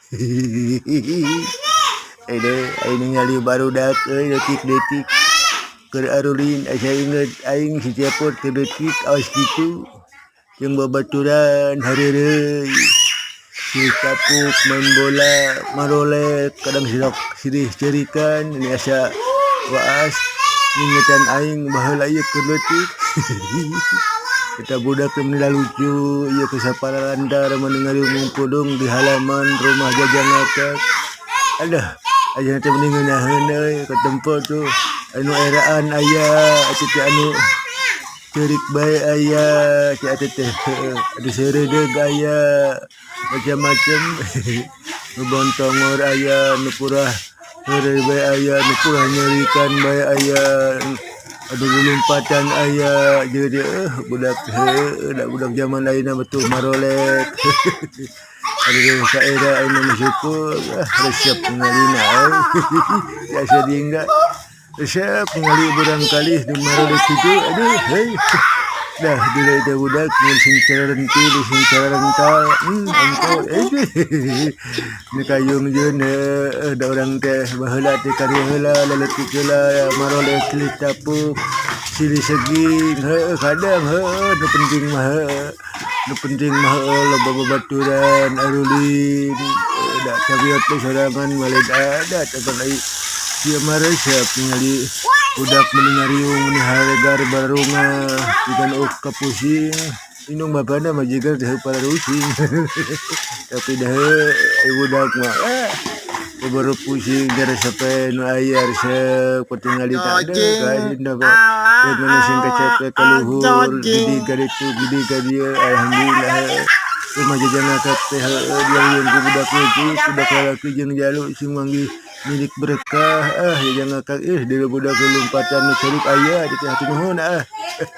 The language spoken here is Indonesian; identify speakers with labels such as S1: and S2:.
S1: Ini ningali barudak detik-detik keur arulin asa inget aing si Cepot teu detik awas kitu jeung babaturan hareureuy si kapuk main bola marolek kadang silih ceurikan ini asa waas ngingetan aing baheula ieu keur leutik. Kita budak yang lucu, ia kesapara lantar mendengar ngumpulung di halaman rumah Jajang Akak. Aduh, aja nanti mendingan naheun ke tempat tuh. Anu eraan ayah, atuh anu cerik bae ayah, atuh teh adu sereudeg ayah, macam-macam. Nu bontongor ayah, nu purah heureuy bae ayah, nu purah nyerikan bae ayah. Aduh lompatan ayah jadi budak zaman lainnya betul marolek. Aduh saera ayeuna bersyukur resep ngalina ya sedih enggak resep ngali barangkali di marolek itu aduh hei dah dulu itu budak sing carenti sing carental angkot ni kayung jeun da urang teh baheula teh karya heula leutik heula marolek silih tapuk silih seging kadang nu penting mah loba babaturan arulin da cabiot teh sorangan malih ada tekan ai sia mah resep ningali budak meningariung meniharegar barunga ikan kapusing inung bapana mah jigar teh para rusing tapi dah budak mah baru pusing dari sampai nu aya resep ketingali tak ada kain dah kok dengan sing kecepet kaluhur gidi gaditu gidi gadia alhamdulillah rumah Jajang Akak teh yang budak itu budak lalaki jeung jaluk sing manggih milik berkah Jajang Akak dari budak lompatan nu cerik aya di hati nuhun